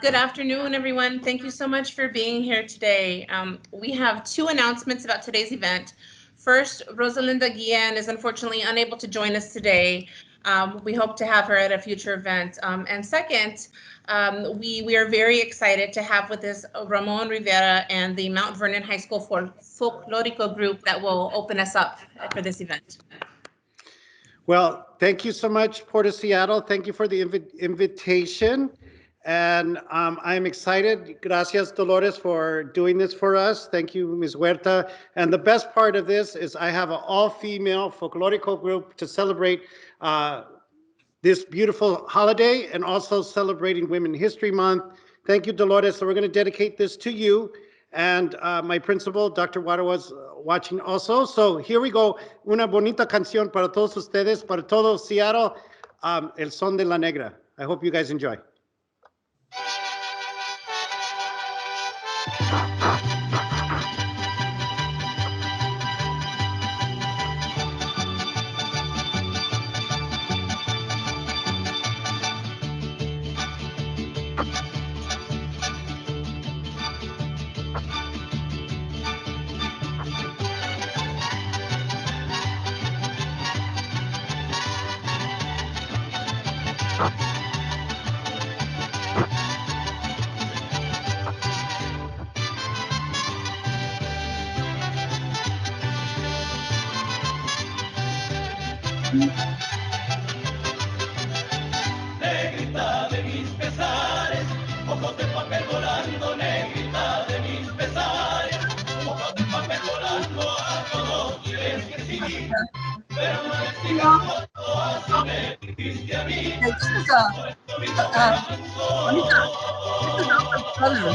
Good afternoon, everyone. Thank you so much for being here today. We have two announcements about today's event. First, Rosalinda Guillen is unfortunately unable to join us today. We hope to have her at a future event. And second, we are very excited to have with us Ramon Rivera and the Mount Vernon High School Folklorico group that will open us up for this event. Well, thank you so much, Port of Seattle. Thank you for the invitation. And I'm excited. Gracias, Dolores, for doing this for us. Thank you, Ms. Huerta. And the best part of this is I have an all-female folklorico group to celebrate this beautiful holiday and also celebrating Women History Month. Thank you, Dolores. So we're going to dedicate this to you. And my principal, Dr. Wada, was watching also. So here we go. Una bonita canción para todos ustedes, para todo Seattle, El Son de la Negra. I hope you guys enjoy. Negrita de mis pesares, ojos de papel volando, negrita de mis pesares, ojos de papel volando, a todos quieres que sí, pero no les digas cuánto así me dijiste a mí, Hey, this is a, por esto mi Juanita, this is our brother.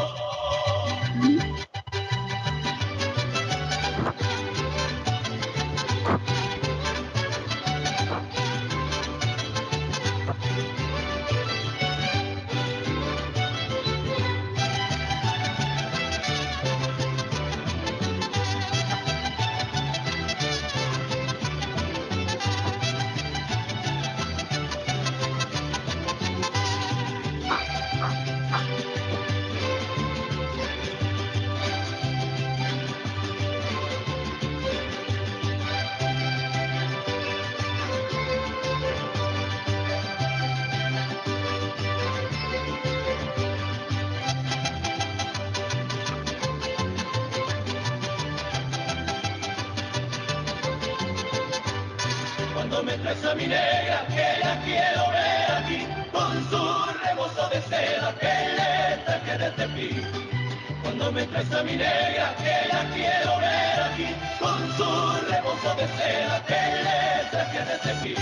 Cuando me traes a mi negra, que la quiero ver aquí, con su rebozo de seda que le traje de Tepic. Cuando me traes a mi negra, que la quiero ver aquí, con su rebozo de seda que le traje de Tepic.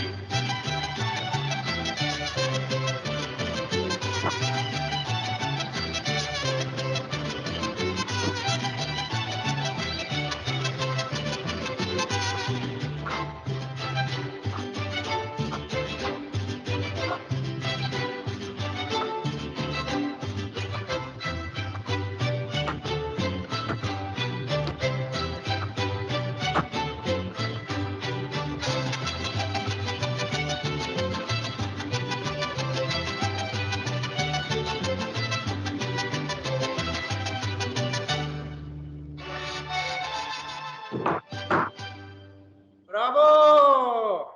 Bravo!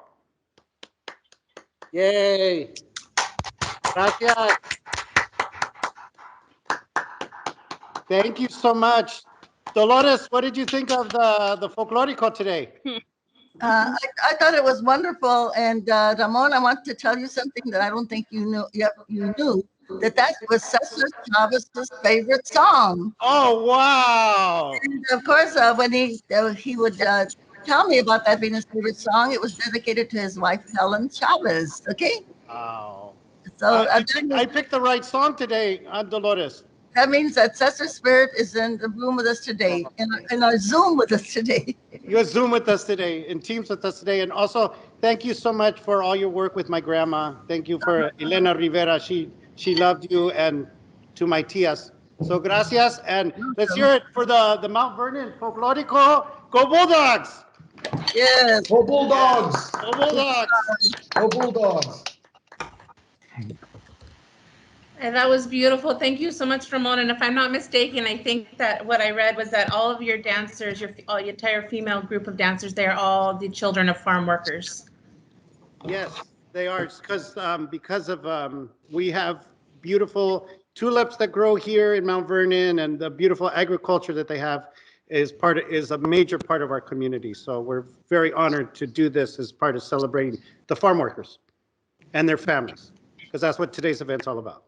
Yay! Gracias. Thank you so much. Dolores, what did you think of the folklorico today? I thought it was wonderful. And Ramon, I want to tell you something that I don't think you knew. You knew that was Cesar Chavez's favorite song. Oh, wow. And of course, when he would tell me about that being his favorite song, it was dedicated to his wife Helen Chavez. Okay, Wow. so I picked the right song today, Dolores. that means that Cesar Spirit is in the room with us today, in our Zoom with us today. You're Zoom with us today, in Teams with us today. And also, thank you so much for all your work with my grandma. Thank you for Elena Rivera. She loved you, and to my tias. So gracias. And let's hear it for the Mount Vernon Folklorico. Go Bulldogs! Yes. Go Bulldogs! Go Bulldogs! Go Bulldogs! And that was beautiful. Thank you so much, Ramon. And if I'm not mistaken, I think that what I read was that all of your dancers, your entire female group of dancers, they're all the children of farm workers. Yes, they are, because of we have beautiful tulips that grow here in Mount Vernon, and the beautiful agriculture that they have is a major part of our community. So we're very honored to do this as part of celebrating the farm workers and their families, because that's what today's event's all about.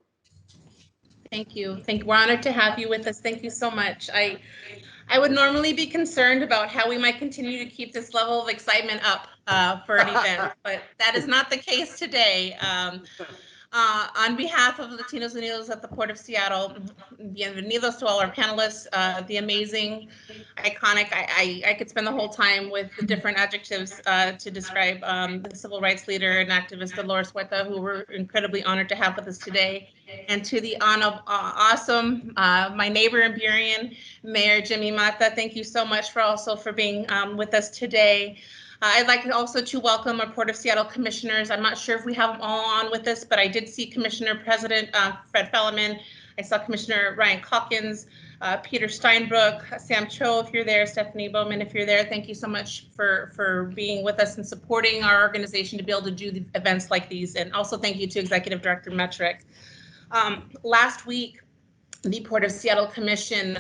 Thank you. We're honored to have you with us. Thank you so much. I would normally be concerned about how we might continue to keep this level of excitement up for an event, but that is not the case today. On behalf of Latinos Unidos at the Port of Seattle, bienvenidos to all our panelists, the amazing, iconic, I could spend the whole time with the different adjectives to describe the civil rights leader and activist Dolores Huerta, who we're incredibly honored to have with us today. And to the awesome, my neighbor in Burien, Mayor Jimmy Mata, thank you so much for being with us today. I'd like also to welcome our Port of Seattle commissioners. I'm not sure if we have them all on with us, but I did see Commissioner President Fred Felleman. I saw Commissioner Ryan Calkins, Peter Steinbrook, Sam Cho, if you're there, Stephanie Bowman, if you're there. Thank you so much for being with us and supporting our organization to be able to do the events like these. And also thank you to Executive Director Metric. Last week, the Port of Seattle Commission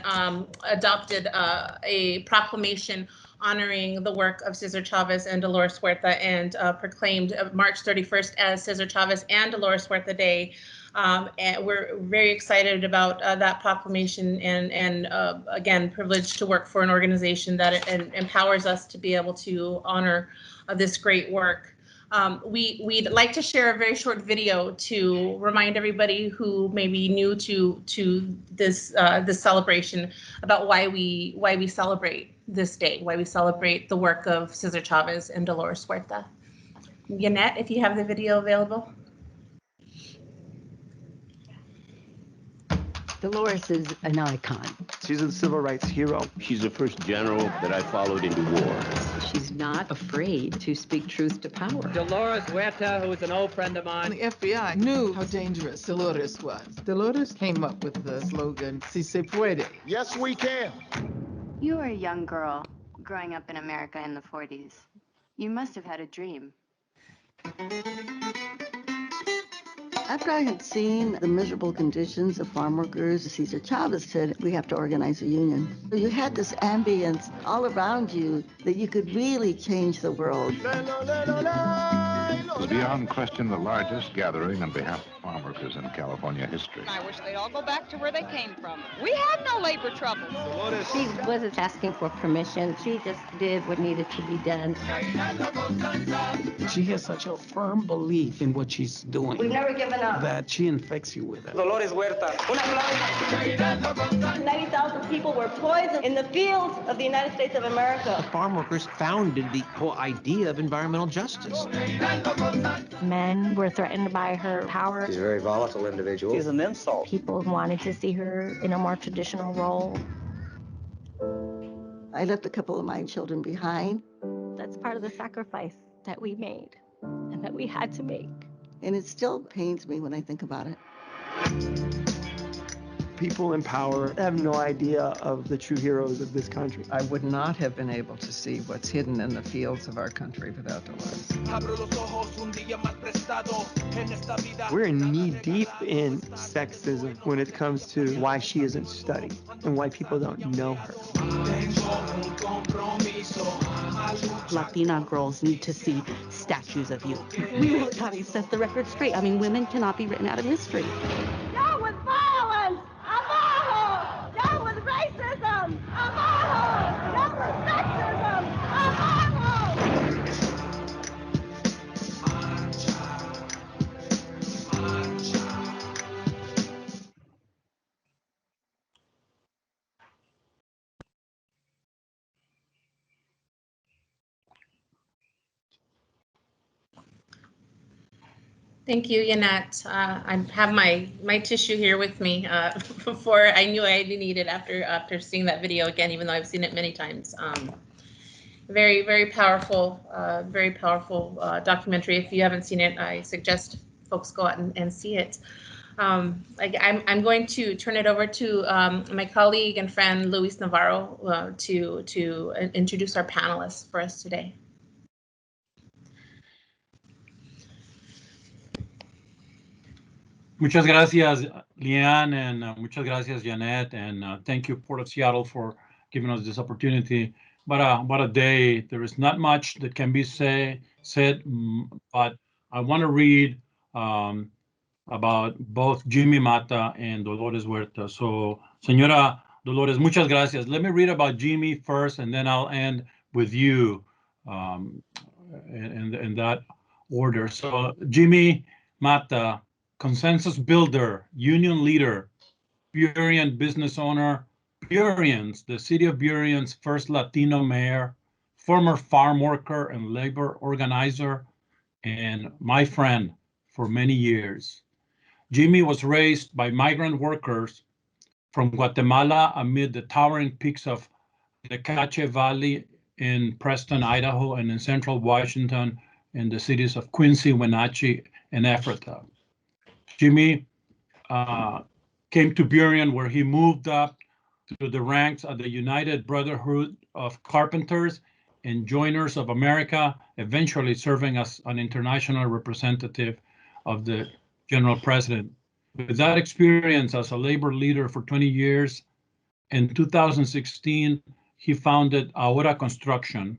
adopted a proclamation honoring the work of Cesar Chavez and Dolores Huerta, and proclaimed March 31st as Cesar Chavez and Dolores Huerta Day. And we're very excited about that proclamation, and again, privileged to work for an organization that empowers us to be able to honor this great work. We'd like to share a very short video to remind everybody who may be new to this this celebration about why we celebrate this day, why we celebrate the work of Cesar Chavez and Dolores Huerta. Yanette, if you have the video available. Dolores is an icon. She's a civil rights hero. She's the first general that I followed into war. She's not afraid to speak truth to power. Dolores Huerta, who is an old friend of mine. The FBI knew how dangerous Dolores was. Dolores came up with the slogan, Si se puede. Yes, we can. You were a young girl growing up in America in the 40s. You must have had a dream. After I had seen the miserable conditions of farm workers, Cesar Chavez said, we have to organize a union. So you had this ambience all around you that you could really change the world. It was beyond question the largest gathering on behalf of farm workers in California history. I wish they'd all go back to where they came from. We have no labor troubles. She wasn't asking for permission. She just did what needed to be done. She has such a firm belief in what she's doing. We've never given up. That she infects you with it. Dolores Huerta. 90,000 people were poisoned in the fields of the United States of America. The farm workers founded the whole idea of environmental justice. Men were threatened by her power. She's a very volatile individual. She's an insult. People wanted to see her in a more traditional role. I left a couple of my children behind. That's part of the sacrifice that we made and that we had to make. And it still pains me when I think about it. People in power have no idea of the true heroes of this country. I would not have been able to see what's hidden in the fields of our country without Dolores. We're knee-deep in sexism when it comes to why she isn't studied and why people don't know her. Latina girls need to see statues of you. We really gotta set the record straight. I mean, women cannot be written out of history. Down with violence! Abajo! Down with racism! Abajo! Down with sexism! Abajo! Thank you, Yanette. I have my tissue here with me before I knew I needed it after seeing that video again, even though I've seen it many times. Very, very powerful documentary. If you haven't seen it, I suggest folks go out and see it. I'm going to turn it over to my colleague and friend Luis Navarro to introduce our panelists for us today. Muchas gracias, Leanne, and muchas gracias, Janet, and thank you, Port of Seattle, for giving us this opportunity. What a day. There is not much that can be said, but I want to read about both Jimmy Mata and Dolores Huerta. So, Señora Dolores, muchas gracias. Let me read about Jimmy first, and then I'll end with you in that order. So, Jimmy Mata, consensus builder, union leader, Burien business owner, Burien's, the city of Burien's first Latino mayor, former farm worker and labor organizer, and my friend for many years. Jimmy was raised by migrant workers from Guatemala amid the towering peaks of the Cache Valley in Preston, Idaho, and in central Washington in the cities of Quincy, Wenatchee, and Ephrata. Jimmy came to Burien, where he moved up through the ranks of the United Brotherhood of Carpenters and Joiners of America, eventually serving as an international representative of the General President. With that experience as a labor leader for 20 years, in 2016, he founded Ahora Construction,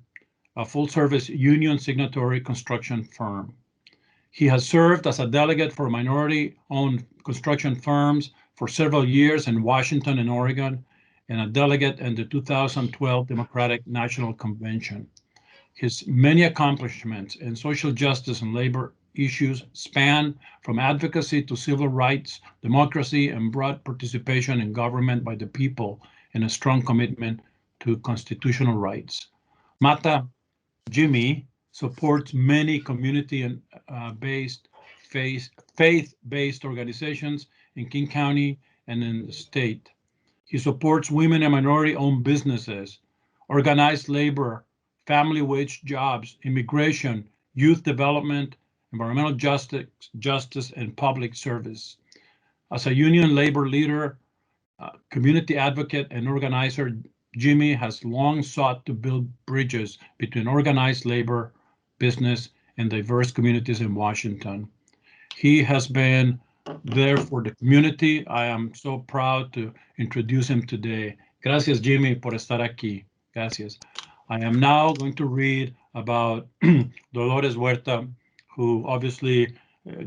a full-service union signatory construction firm. He has served as a delegate for minority-owned construction firms for several years in Washington and Oregon, and a delegate in the 2012 Democratic National Convention. His many accomplishments in social justice and labor issues span from advocacy to civil rights, democracy, and broad participation in government by the people, and a strong commitment to constitutional rights. Mata Jimmy supports many community-based, faith-based organizations in King County and in the state. He supports women and minority-owned businesses, organized labor, family wage jobs, immigration, youth development, environmental justice, and public service. As a union labor leader, community advocate, and organizer, Jimmy has long sought to build bridges between organized labor, business, and diverse communities in Washington. He has been there for the community. I am so proud to introduce him today. Gracias, Jimmy, por estar aquí. Gracias. I am now going to read about Dolores Huerta, who obviously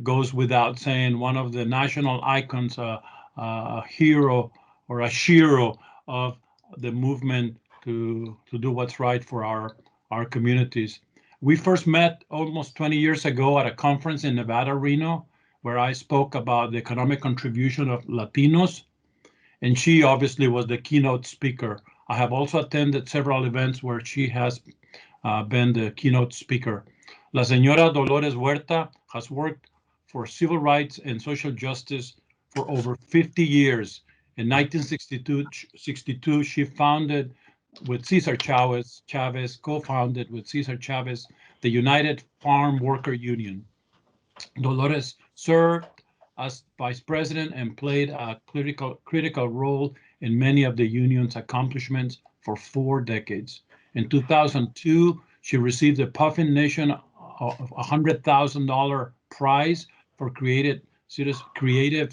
goes without saying, one of the national icons, a hero or a shiro of the movement to do what's right for our communities. We first met almost 20 years ago at a conference in Nevada, Reno, where I spoke about the economic contribution of Latinos, and she obviously was the keynote speaker. I have also attended several events where she has been the keynote speaker. La Señora Dolores Huerta has worked for civil rights and social justice for over 50 years. In 1962, she founded with Cesar Chavez, co-founded with Cesar Chavez, the United Farm Worker Union. Dolores served as vice president and played a critical role in many of the union's accomplishments for 4 decades. In 2002, she received the Puffin Nation $100,000 prize for creative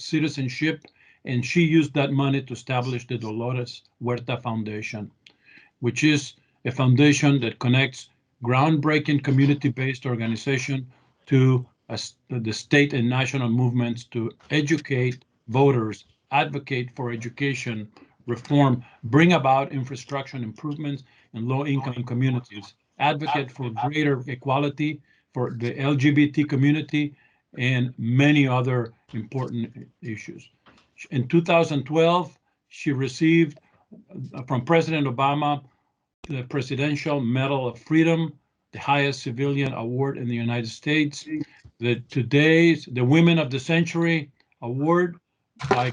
citizenship, and she used that money to establish the Dolores Huerta Foundation, which is a foundation that connects groundbreaking community-based organization to the state and national movements to educate voters, advocate for education reform, bring about infrastructure improvements in low-income communities, advocate for greater equality for the LGBT community, and many other important issues. In 2012, she received from President Obama the Presidential Medal of Freedom, the highest civilian award in the United States, the Women of the Century Award by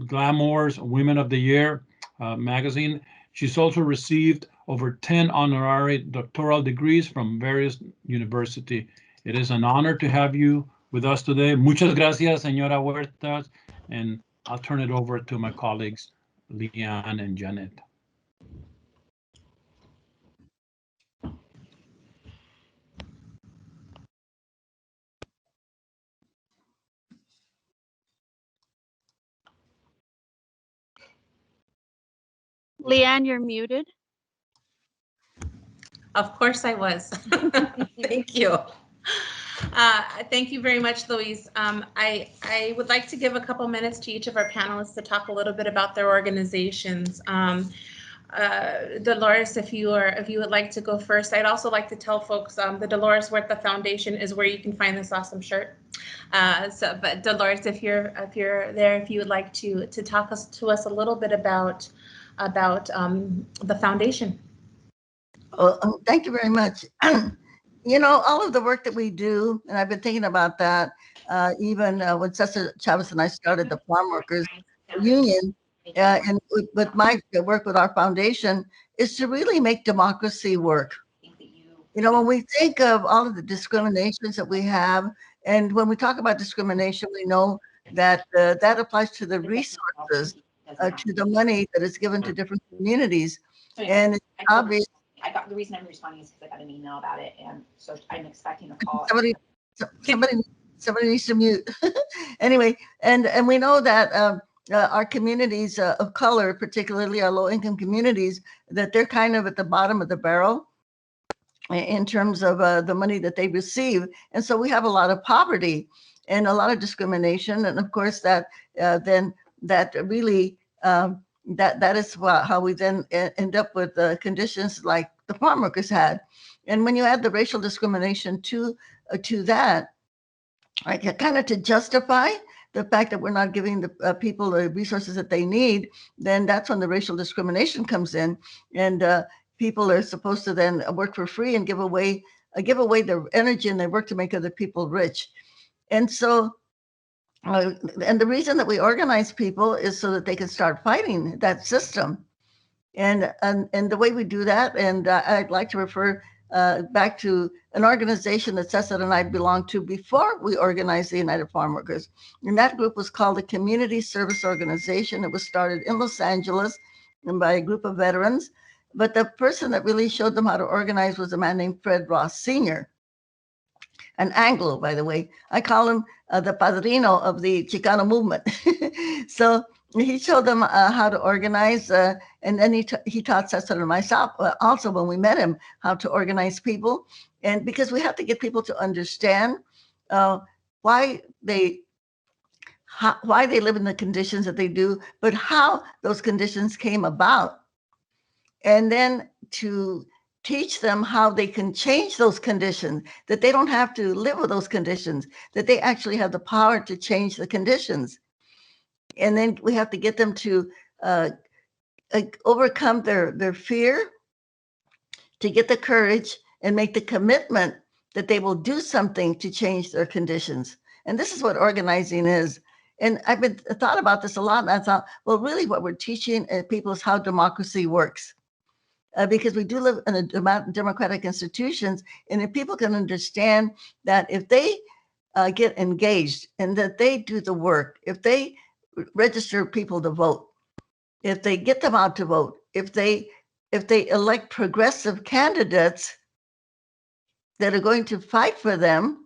Glamour's Women of the Year magazine. She's also received over 10 honorary doctoral degrees from various universities. It is an honor to have you with us today. Muchas gracias, señora Huertas, and I'll turn it over to my colleagues, Leanne and Janet. Leanne, you're muted. Of course I was. Thank you. Thank you very much, Louise. I would like to give a couple minutes to each of our panelists to talk a little bit about their organizations. Dolores, if you would like to go first, I'd also like to tell folks the Dolores Huerta Foundation is where you can find this awesome shirt. But Dolores, if you're there, if you would like to talk to us a little bit about the foundation. Well, thank you very much. You know, all of the work that we do, and I've been thinking about that, even when Cesar Chavez and I started the Farm Workers Union, and with my work with our foundation, is to really make democracy work. You know, when we think of all of the discriminations that we have, and when we talk about discrimination, we know that that applies to the resources, to the money that is given to different communities. And it's obvious. The reason I'm responding is because I got an email about it, and so I'm expecting a call. Somebody needs to mute. Anyway, and we know that our communities of color, particularly our low-income communities, that they're kind of at the bottom of the barrel in terms of the money that they receive, and so we have a lot of poverty and a lot of discrimination, and of course that then that really. That is how we then end up with conditions like the farm workers had. And when you add the racial discrimination to that, right, kind of to justify the fact that we're not giving the people the resources that they need, then that's when the racial discrimination comes in. And people are supposed to then work for free and give away their energy and their work to make other people rich. And so and the reason that we organize people is so that they can start fighting that system. And the way we do that, and I'd like to refer back to an organization that Cesar and I belonged to before we organized the United Farm Workers. And that group was called the Community Service Organization. It was started in Los Angeles and by a group of veterans. But the person that really showed them how to organize was a man named Fred Ross Sr., an Anglo, by the way. I call him the padrino of the Chicano movement. So he showed them how to organize, and then he taught Cesar and myself also when we met him how to organize people, and because we have to get people to understand why they live in the conditions that they do, but how those conditions came about, and then to teach them how they can change those conditions, that they don't have to live with those conditions, that they actually have the power to change the conditions. And then we have to get them to overcome their fear, to get the courage and make the commitment that they will do something to change their conditions. And this is what organizing is. And I've thought about this a lot, and I thought, well, really what we're teaching people is how democracy works. Because we do live in a democratic institutions, and if people can understand that if they get engaged and that they do the work, if they register people to vote, if they get them out to vote, if they elect progressive candidates that are going to fight for them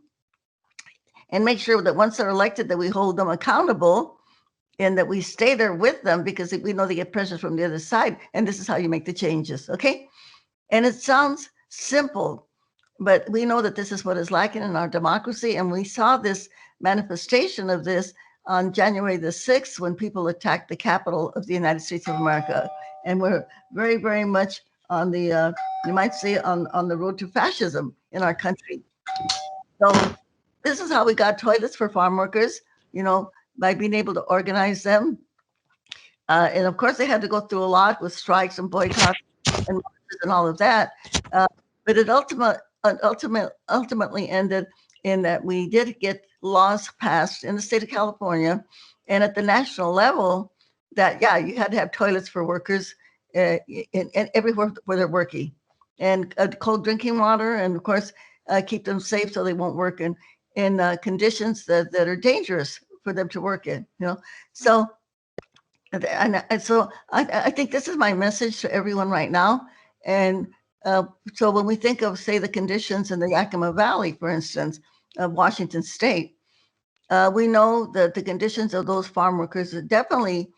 and make sure that once they're elected that we hold them accountable and that we stay there with them, because we know they get pressure from the other side, and this is how you make the changes, okay? And it sounds simple, but we know that this is what is lacking in our democracy. And we saw this manifestation of this on January the 6th when people attacked the Capitol of the United States of America. And we're very, very much on the, you might say, on the road to fascism in our country. So this is how we got toilets for farm workers, you know, by being able to organize them. And of course, they had to go through a lot with strikes and boycotts and all of that. But it ultimately ended in that we did get laws passed in the state of California and at the national level that, yeah, you had to have toilets for workers in everywhere where they're working, and cold drinking water, and of course, keep them safe so they won't work in conditions that are dangerous for them to work in, So, and so I think this is my message to everyone right now. And so when we think of, say, the conditions in the Yakima Valley, for instance, of Washington State, we know that the conditions of those farm workers definitely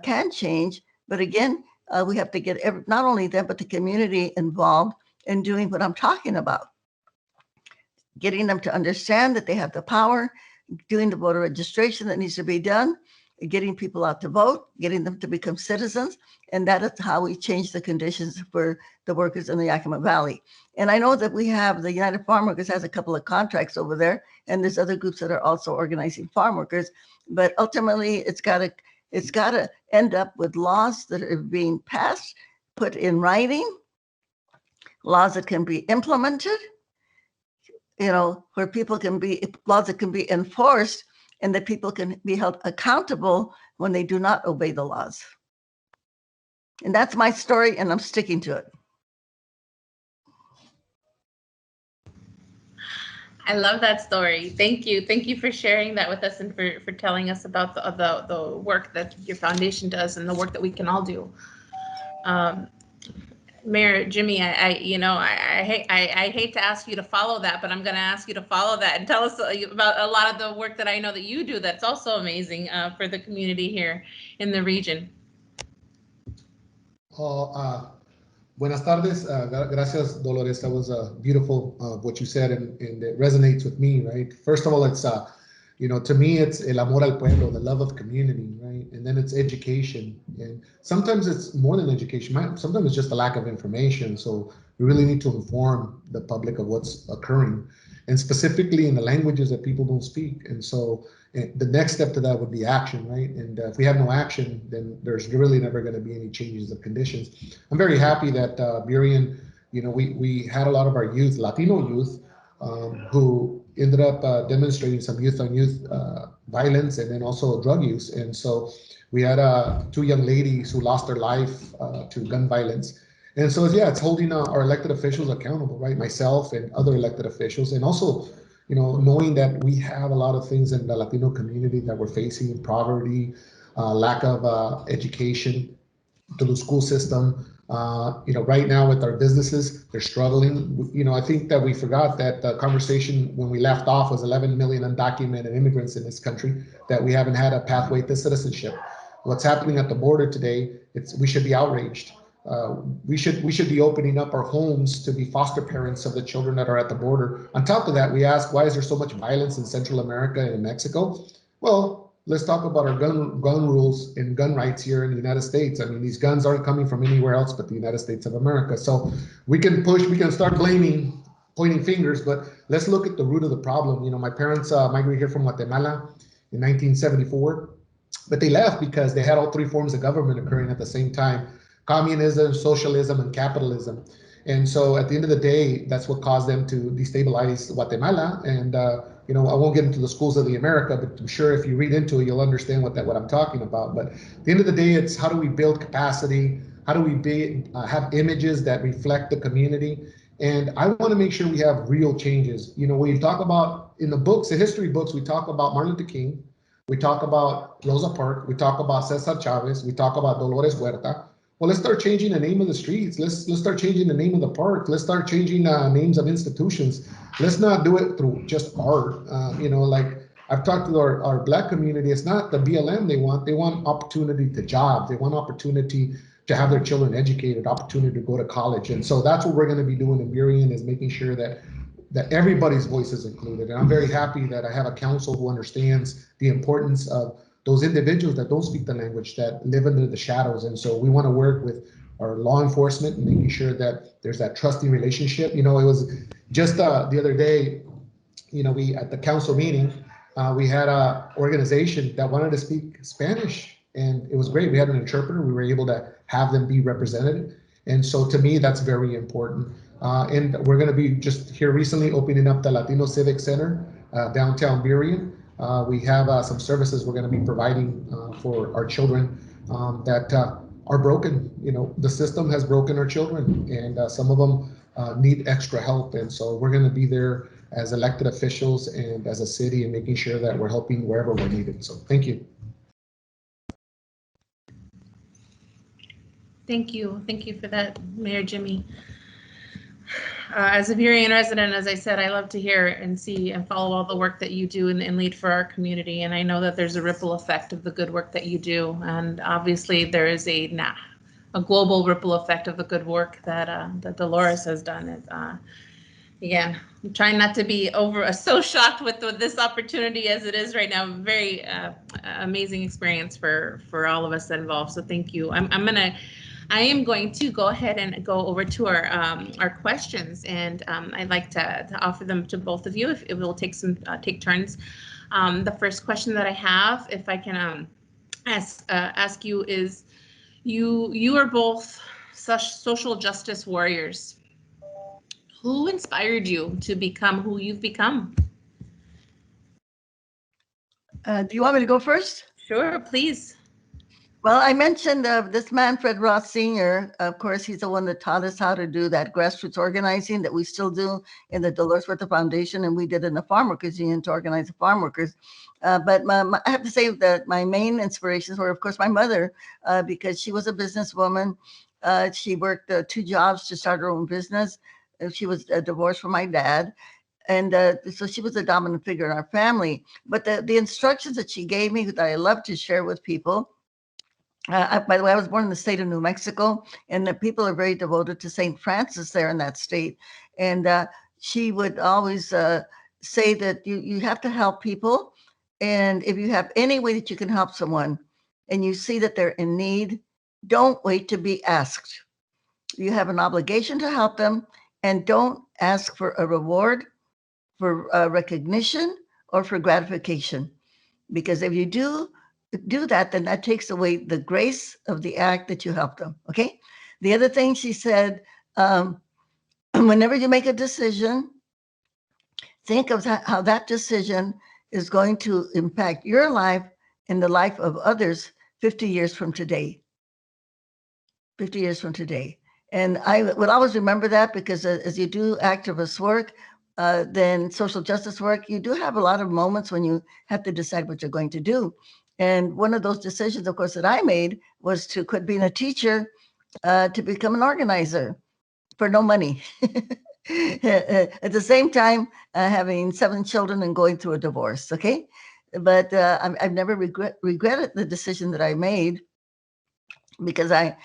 can change. But again, we have to get not only them, but the community involved in doing what I'm talking about. Getting them to understand that they have the power, doing the voter registration that needs to be done, getting people out to vote, getting them to become citizens. And that is how we change the conditions for the workers in the Yakima Valley. And I know that we have the United Farm Workers has a couple of contracts over there, and there's other groups that are also organizing farm workers. But ultimately, it's got to end up with laws that are being passed, put in writing, laws that can be implemented, where people can be, laws that can be enforced, and that people can be held accountable when they do not obey the laws. And that's my story, and I'm sticking to it. I love that story. Thank you. Thank you for sharing that with us and for telling us about the work that your foundation does and the work that we can all do. Mayor Jimmy, I hate to ask you to follow that, but I'm going to ask you to follow that and tell us about a lot of the work that I know that you do that's also amazing for the community here in the region. Buenas tardes. Gracias, Dolores. That was beautiful what you said, and it resonates with me, right? First of all, it's, to me, it's el amor al pueblo, the love of community, right? And then it's education. And sometimes it's more than education. Sometimes it's just a lack of information. So we really need to inform the public of what's occurring, and specifically in the languages that people don't speak. And so the next step to that would be action, right? And if we have no action, then there's really never going to be any changes of conditions. I'm very happy that Burien, we had a lot of our youth, Latino youth, who ended up demonstrating some youth-on-youth violence and then also drug use. And so we had 2 young ladies who lost their life to gun violence. And so, yeah, it's holding our elected officials accountable, right? Myself and other elected officials, and also, knowing that we have a lot of things in the Latino community that we're facing: poverty, lack of education, the school system. Right now with our businesses, they're struggling. I think that we forgot that the conversation when we left off was 11 million undocumented immigrants in this country, that we haven't had a pathway to citizenship. What's happening at the border today, we should be outraged. We should be opening up our homes to be foster parents of the children that are at the border. On top of that, we ask, why is there so much violence in Central America and in Mexico? Well, let's talk about our gun rules and gun rights here in the United States. I mean, these guns aren't coming from anywhere else but the United States of America. So we can start pointing fingers, but let's look at the root of the problem. My parents migrated here from Guatemala in 1974, but they left because they had all 3 forms of government occurring at the same time: communism, socialism, and capitalism. And so at the end of the day, that's what caused them to destabilize Guatemala. And, I won't get into the schools of the America, but I'm sure if you read into it, you'll understand what I'm talking about. But at the end of the day, it's how do we build capacity? How do we have images that reflect the community? And I want to make sure we have real changes. We talk about, in the books, the history books, we talk about Martin Luther King, we talk about Rosa Parks, we talk about Cesar Chavez, we talk about Dolores Huerta. Well, let's start changing the name of the streets. Let's start changing the name of the park. Let's start changing names of institutions. Let's not do it through just art. Like I've talked to our Black community. It's not the BLM they want. They want opportunity to jobs. They want opportunity to have their children educated, opportunity to go to college. And so that's what we're going to be doing in Burien, is making sure that everybody's voice is included. And I'm very happy that I have a council who understands the importance of those individuals that don't speak the language, that live under the shadows. And so we want to work with our law enforcement and making sure that there's that trusting relationship. It was just the other day, we at the council meeting, we had an organization that wanted to speak Spanish, and it was great. We had an interpreter. We were able to have them be represented. And so to me, that's very important. And we're going to be just here recently opening up the Latino Civic Center downtown Burien. We have some services we're going to be providing for our children that are broken. The system has broken our children, and some of them need extra help. And so we're going to be there as elected officials and as a city, and making sure that we're helping wherever we're needed. So thank you. Thank you. Thank you for that, Mayor Jimmy. As a Burien resident, as I said, I love to hear and see and follow all the work that you do and lead for our community. And I know that there's a ripple effect of the good work that you do. And obviously there is a global ripple effect of the good work that Dolores has done. Again, I'm trying not to be so shocked with this opportunity as it is right now. Very amazing experience for all of us involved. So thank you. I am going to go ahead and go over to our questions, and I'd like to offer them to both of you if we'll take turns. The first question that I have, if I can ask you, is you are both such social justice warriors. Who inspired you to become who you've become? Do you want me to go first? Sure, please. Well, I mentioned this man, Fred Ross Sr. Of course, he's the one that taught us how to do that grassroots organizing that we still do in the Dolores Huerta Foundation, and we did in the Farm Workers Union to organize the farm workers. But I have to say that my main inspirations were, of course, my mother, because she was a businesswoman. She worked 2 jobs to start her own business. She was divorced from my dad. And so she was a dominant figure in our family. But the instructions that she gave me that I love to share with people. By the way, I was born in the state of New Mexico, and the people are very devoted to St. Francis there in that state. And she would always say that you have to help people. And if you have any way that you can help someone and you see that they're in need, don't wait to be asked. You have an obligation to help them, and don't ask for a reward, for recognition, or for gratification. Because if you do that, then that takes away the grace of the act that you helped them. Okay. The other thing she said, whenever you make a decision, think of how that decision is going to impact your life and the life of others 50 years from today. 50 years from today. And I would always remember that, because as you do activist work, then social justice work, you do have a lot of moments when you have to decide what you're going to do. And one of those decisions, of course, that I made was to quit being a teacher to become an organizer for no money. At the same time, having 7 children and going through a divorce, okay? But I've never regretted the decision that I made, because I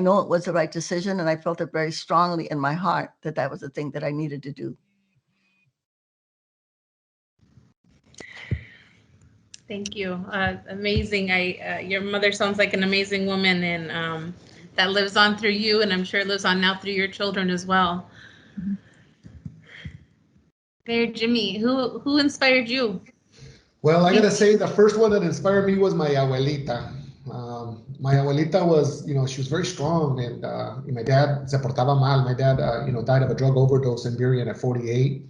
know it was the right decision, and I felt it very strongly in my heart that that was the thing that I needed to do. Thank you. Amazing. Your mother sounds like an amazing woman, and that lives on through you, and I'm sure it lives on now through your children as well. Mayor Jimmy, who inspired you? Well, I gotta say, the first one that inspired me was my abuelita. My abuelita was, she was very strong, and my dad se portaba mal. My dad, died of a drug overdose in Burien at 48.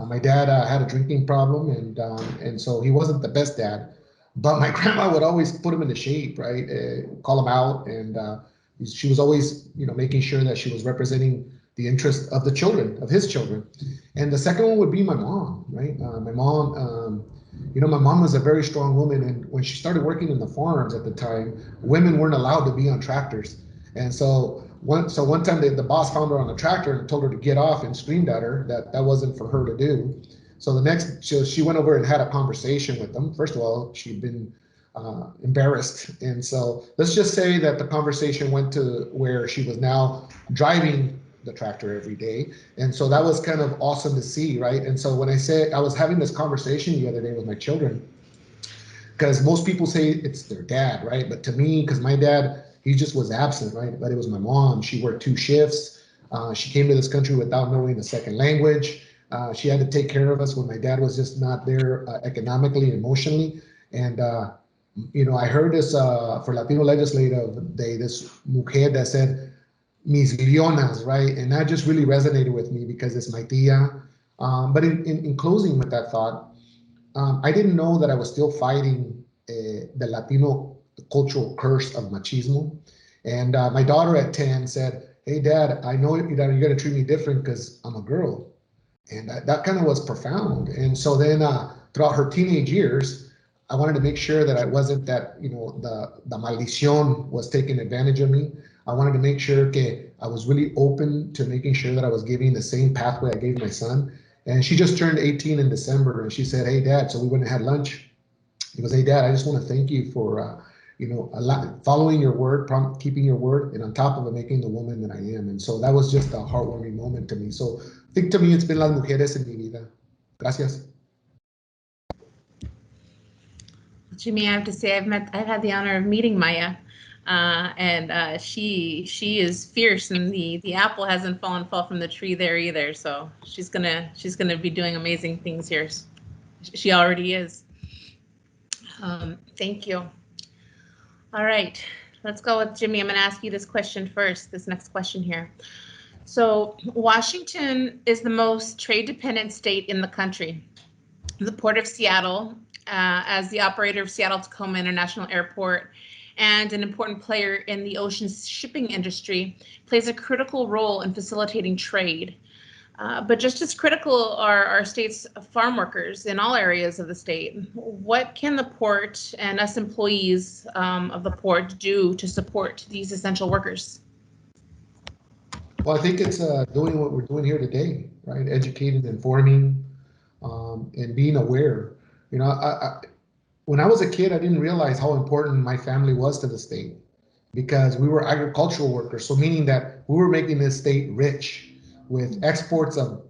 My dad had a drinking problem, and so he wasn't the best dad. But my grandma would always put him into shape, right? Call him out, and she was always, making sure that she was representing the interest of the children, of his children. And the second one would be my mom, right? My mom. My mom was a very strong woman, and when she started working in the farms at the time, women weren't allowed to be on tractors. And so one time the boss found her on the tractor and told her to get off, and screamed at her that wasn't for her to do. So she went over and had a conversation with them. First of all, she'd been embarrassed. And so let's just say that the conversation went to where she was now driving the tractor every day. And so that was kind of awesome to see, right? And so when I was having this conversation the other day with my children, because most people say it's their dad, right? But to me, because my dad, he just was absent, right? But it was my mom. She worked 2 shifts. She came to this country without knowing a second language. She had to take care of us when my dad was just not there economically and emotionally. And I heard this for Latino Legislative Day, this mujer that said, mis leonas, right? And that just really resonated with me, because it's my tia. But in closing with that thought, I didn't know that I was still fighting the Latino cultural curse of machismo. And my daughter at 10 said, "Hey, Dad, I know that you're going to treat me different because I'm a girl." And that kind of was profound. And so then throughout her teenage years, I wanted to make sure that I wasn't that, the maldición was taking advantage of me. I wanted to make sure that I was really open to making sure that I was giving the same pathway I gave my son. And she just turned 18 in December, and she said, "Hey, Dad," so we went and had lunch. He goes, "Hey, Dad, I just want to thank you for, following your word, keeping your word, and on top of it, making the woman that I am." And so that was just a heartwarming moment to me. So I think to me, it's been las mujeres en mi vida. Gracias. Jimmy, I have to say, I've had the honor of meeting Maya, and she is fierce, and the apple hasn't fall from the tree there either. So she's gonna be doing amazing things here. She already is. Thank you. All right, let's go with Jimmy. I'm gonna ask you this question first. This next question here. So Washington is the most trade-dependent state in the country. The Port of Seattle, as the operator of Seattle-Tacoma International Airport and an important player in the ocean shipping industry, plays a critical role in facilitating trade. But just as critical are our state's farm workers in all areas of the state. What can the port and us employees of the port do to support these essential workers? Well, I think it's doing what we're doing here today, right? Educating, informing, and being aware. When I was a kid, I didn't realize how important my family was to the state because we were agricultural workers. So meaning that we were making this state rich with exports of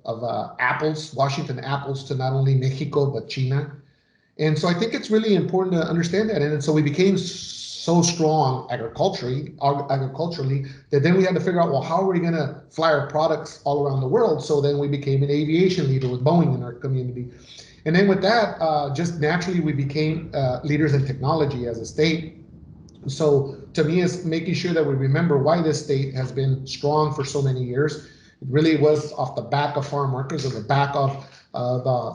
apples, Washington apples, to not only Mexico, but China. And so I think it's really important to understand that. And so we became so strong agriculturally, that then we had to figure out, well, how are we going to fly our products all around the world? So then we became an aviation leader with Boeing in our community. And then with that, just naturally, we became leaders in technology as a state. So to me, it's making sure that we remember why this state has been strong for so many years. It really was off the back of farm workers, or the back of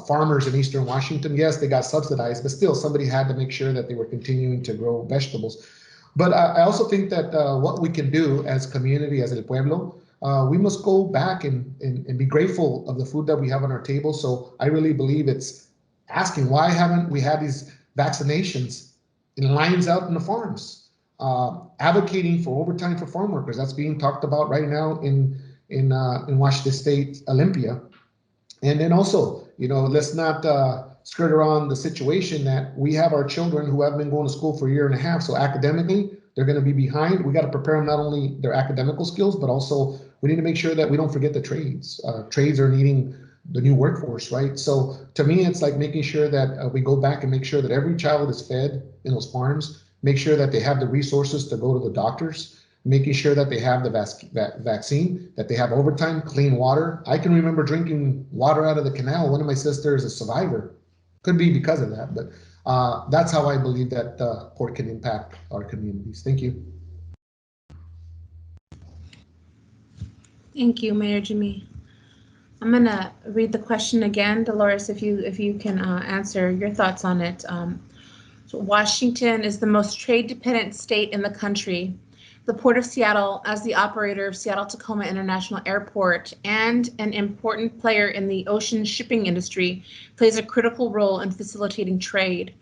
farmers in Eastern Washington. Yes, they got subsidized, but still somebody had to make sure that they were continuing to grow vegetables. But I also think that what we can do as community, as El Pueblo, we must go back and be grateful of the food that we have on our table. So I really believe it's asking, why haven't we had these vaccinations in lines out in the farms? Advocating for overtime for farm workers. That's being talked about right now in Washington State, Olympia. And then also, let's not skirt around the situation that we have our children who have been going to school for a year and a half. So academically, they're going to be behind. We got to prepare them not only their academical skills, but also we need to make sure that we don't forget the trades. Trades are needing the new workforce, right? So to me, it's like making sure that we go back and make sure that every child is fed in those farms, make sure that they have the resources to go to the doctors, making sure that they have the vaccine, that they have overtime, clean water. I can remember drinking water out of the canal. One of my sisters is a survivor. Could be because of that, but that's how I believe that the port can impact our communities. Thank you. Thank you, Mayor Jimmy. I'm gonna read the question again, Dolores, if you can answer your thoughts on it. So Washington is the most trade-dependent state in the country. The Port of Seattle, as the operator of Seattle-Tacoma International Airport and an important player in the ocean shipping industry, plays a critical role in facilitating trade.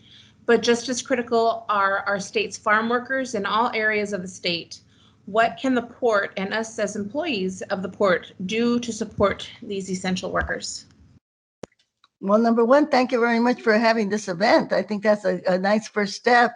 But just as critical are our state's farm workers in all areas of the state. What can the port and us as employees of the port do to support these essential workers? Well, number one, thank you very much for having this event. I think that's a nice first step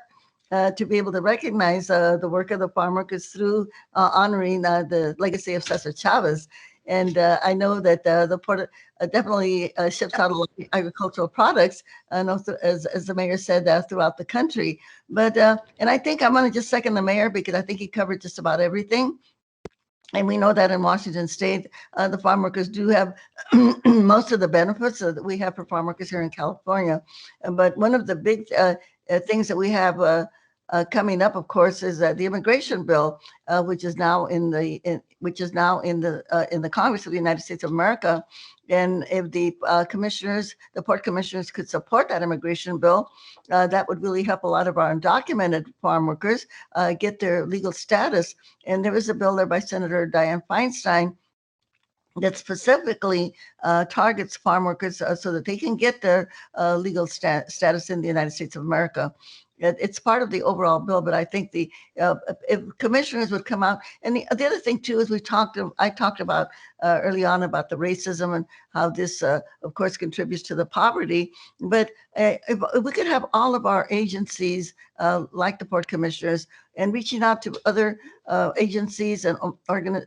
to be able to recognize the work of the farm workers through honoring the legacy of Cesar Chavez. And I know that the port definitely ships out a lot of agricultural products, and also, as the mayor said, throughout the country. But and I think I'm going to just second the mayor because I think he covered just about everything. And we know that in Washington State, the farm workers do have most of the benefits that we have for farm workers here in California. But one of the big things that we have coming up, of course, is the immigration bill, which is now in the Congress of the United States of America. And if the port commissioners could support that immigration bill, that would really help a lot of our undocumented farm workers get their legal status. And there is a bill there by Senator Dianne Feinstein, that specifically targets farm workers so that they can get their legal status in the United States of America. It's part of the overall bill, but I think the if commissioners would come out, and the other thing too is I talked about early on about the racism and how this, of course, contributes to the poverty. But if we could have all of our agencies, like the Port Commissioners, and reaching out to other agencies and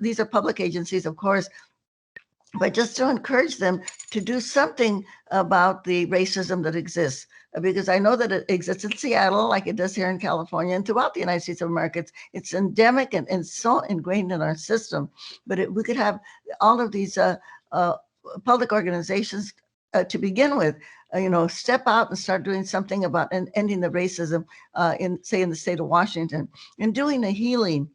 these are public agencies, of course, but just to encourage them to do something about the racism that exists. Because I know that it exists in Seattle, like it does here in California and throughout the United States of America. It's endemic and so ingrained in our system. But we could have all of these public organizations to begin with, step out and start doing something about ending the racism in the state of Washington, and doing a healing.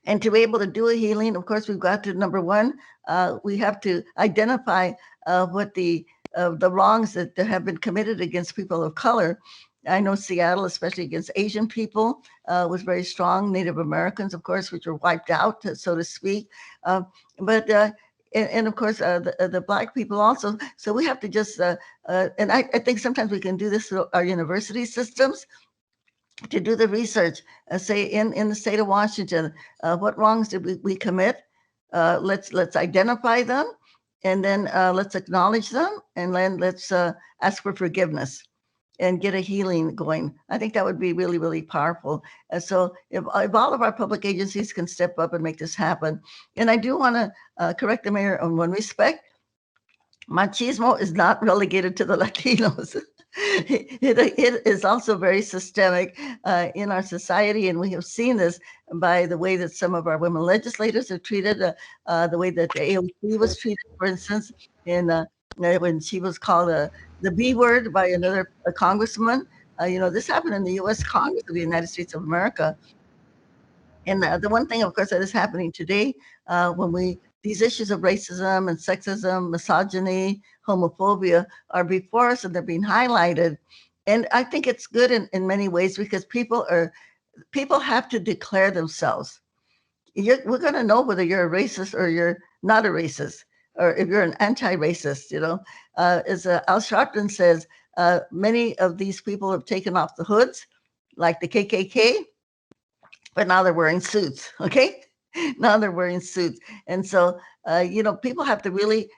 And to be able to do a healing, of course, we've got to, number one, we have to identify what the wrongs that have been committed against people of color. I know Seattle, especially against Asian people, was very strong. Native Americans, of course, which were wiped out, so to speak. And of course, the Black people also. So we have to just, and I think sometimes we can do this through our university systems, to do the research, say in the state of Washington, what wrongs did we commit? Let's identify them, and then let's acknowledge them, and then let's ask for forgiveness and get a healing going. I think that would be really, really powerful. So if all of our public agencies can step up and make this happen. And I do want to correct the mayor on one respect. Machismo is not relegated to the Latinos. It is also very systemic in our society, and we have seen this by the way that some of our women legislators are treated, the way that the AOC was treated, for instance, when she was called the B word by another congressman. This happened in the U.S. Congress of the United States of America. And the one thing, of course, that is happening today, these issues of racism and sexism, misogyny, homophobia are before us, and they're being highlighted. And I think it's good in many ways, because people have to declare themselves. We're going to know whether you're a racist or you're not a racist, or if you're an anti-racist. As Al Sharpton says, many of these people have taken off the hoods, like the KKK, but now they're wearing suits. Okay. Now they're wearing suits. And so, people have to really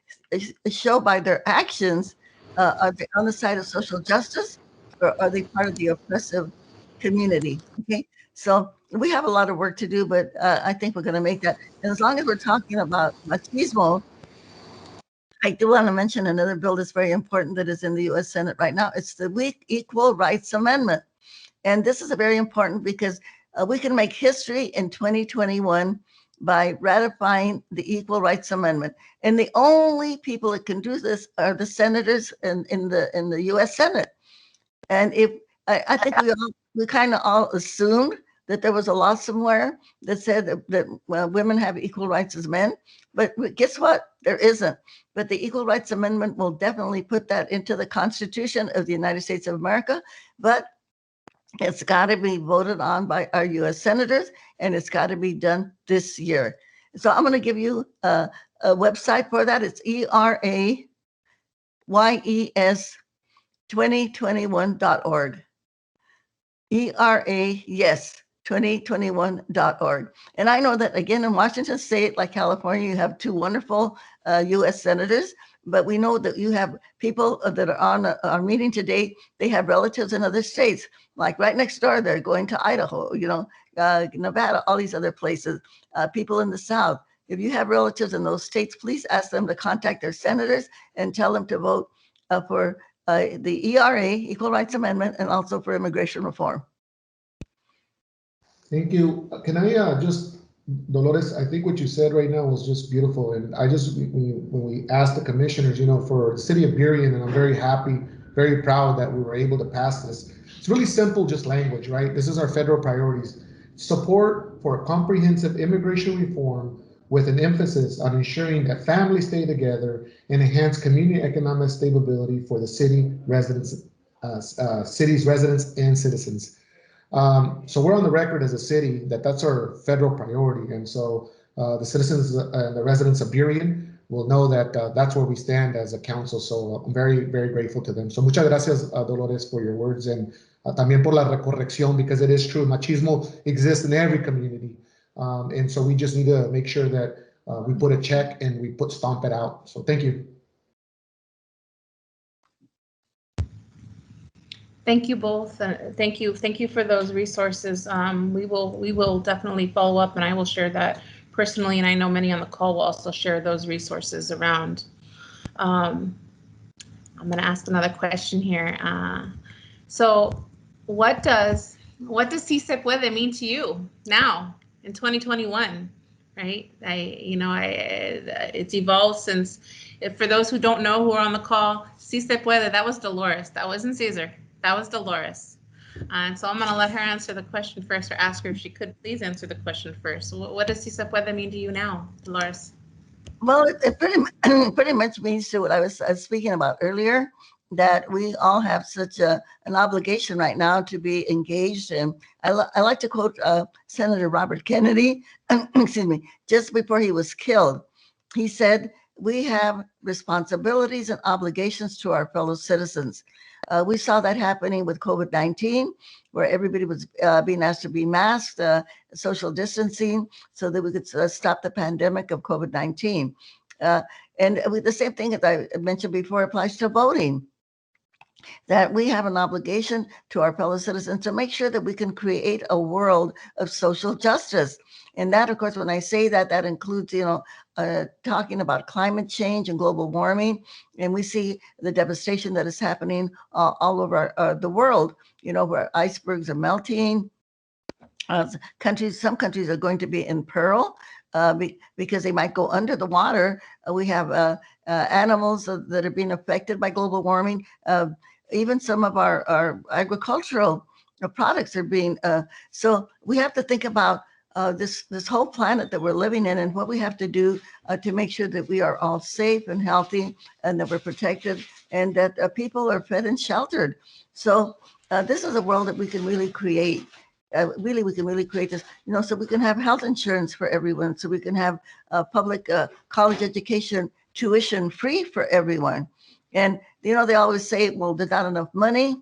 show by their actions, are they on the side of social justice, or are they part of the oppressive community? Okay. So we have a lot of work to do, but I think we're going to make that. And as long as we're talking about machismo, I do want to mention another bill that's very important that is in the U.S. Senate right now. It's the Equal Rights Amendment. And this is very important because we can make history in 2021 by ratifying the Equal Rights Amendment. And the only people that can do this are the senators in the U.S. Senate. And I think we kind of all assumed that there was a law somewhere that said that women have equal rights as men. But guess what? There isn't. But the Equal Rights Amendment will definitely put that into the Constitution of the United States of America. But it's got to be voted on by our U.S. senators, and it's got to be done this year. So I'm going to give you a website for that. It's ERAYES2021.org. ERAYES2021.org. And I know that, again, in Washington State, like California, you have two wonderful U.S. senators. But we know that you have people that are on our meeting today. They have relatives in other states, like right next door. They're going to Idaho, Nevada, all these other places. People in the South. If you have relatives in those states, please ask them to contact their senators and tell them to vote for the ERA, Equal Rights Amendment, and also for immigration reform. Thank you. Can I Dolores, I think what you said right now was just beautiful. And when we asked the commissioners, for the city of Burien, and I'm very happy, very proud that we were able to pass this. It's really simple, just language, right? This is our federal priorities. Support for a comprehensive immigration reform with an emphasis on ensuring that families stay together and enhance community economic stability for the city's residents and citizens. So we're on the record as a city that's our federal priority. And so the citizens and the residents of Burien will know that that's where we stand as a council. So I'm very, very grateful to them. So muchas gracias, Dolores, for your words, and también por la recorrección, because it is true. Machismo exists in every community. And so we just need to make sure that we put a check and we stomp it out. So thank you. Thank you both. Thank you for those resources. We will definitely follow up, and I will share that personally. And I know many on the call will also share those resources around. I'm going to ask another question here. So, what does Si Se Puede mean to you now in 2021? Right? It's evolved since. For those who don't know, who are on the call, Si Se Puede, that was Dolores. That wasn't Cesar. That was Dolores. And so I'm going to let her answer the question first, or ask her if she could please answer the question first. So what does Si Se Puede mean to you now, Dolores? Well, it pretty much means to what I was speaking about earlier, that we all have such an obligation right now to be engaged. And I like to quote Senator Robert Kennedy, excuse me, just before he was killed. He said, "We have responsibilities and obligations to our fellow citizens." We saw that happening with COVID-19, where everybody was being asked to be masked, social distancing, so that we could stop the pandemic of COVID-19. And the same thing that I mentioned before applies to voting, that we have an obligation to our fellow citizens to make sure that we can create a world of social justice. And that, of course, when I say that, that includes, talking about climate change and global warming. And we see the devastation that is happening all over the world, where icebergs are melting. Some countries are going to be in peril because they might go under the water. We have animals that are being affected by global warming. Even some of our agricultural products are being. So we have to think about this whole planet that we're living in, and what we have to do to make sure that we are all safe and healthy, and that we're protected, and that people are fed and sheltered. So this is a world that we can really create. We can really create this, so we can have health insurance for everyone, so we can have public college education, tuition free for everyone. And, they always say, well, there's not enough money.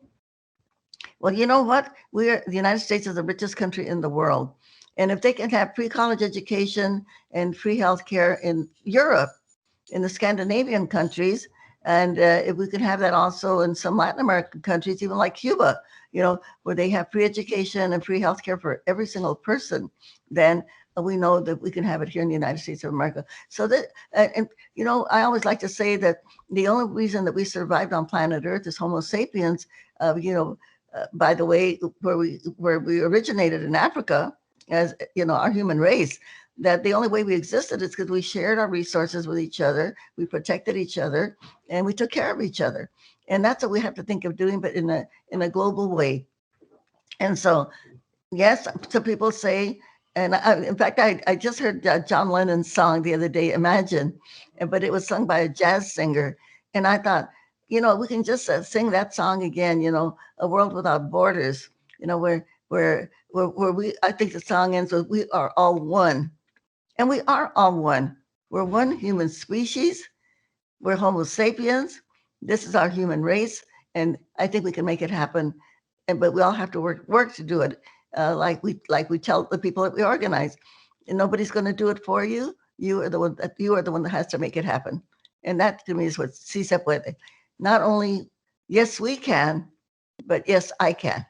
Well, you know what? The United States is the richest country in the world. And if they can have free college education and free healthcare in Europe, in the Scandinavian countries, and if we can have that also in some Latin American countries, even like Cuba, where they have free education and free healthcare for every single person, then we know that we can have it here in the United States of America. So that, I always like to say that the only reason that we survived on planet Earth is Homo sapiens. By the way, where we originated in Africa, as our human race, that the only way we existed is because we shared our resources with each other, we protected each other, and we took care of each other. And that's what we have to think of doing, but in a global way. And so, yes, some people say, and in fact, I just heard John Lennon's song the other day, Imagine, but it was sung by a jazz singer. And I thought, we can just sing that song again, A World Without Borders, where I think the song ends with, we are all one. And we are all one. We're one human species. We're Homo sapiens. This is our human race. And I think we can make it happen. But we all have to work to do it. Like we tell the people that we organize. And nobody's going to do it for you. You are the one that has to make it happen. And that to me is what Si Se Puede. Not only, yes, we can, but yes, I can.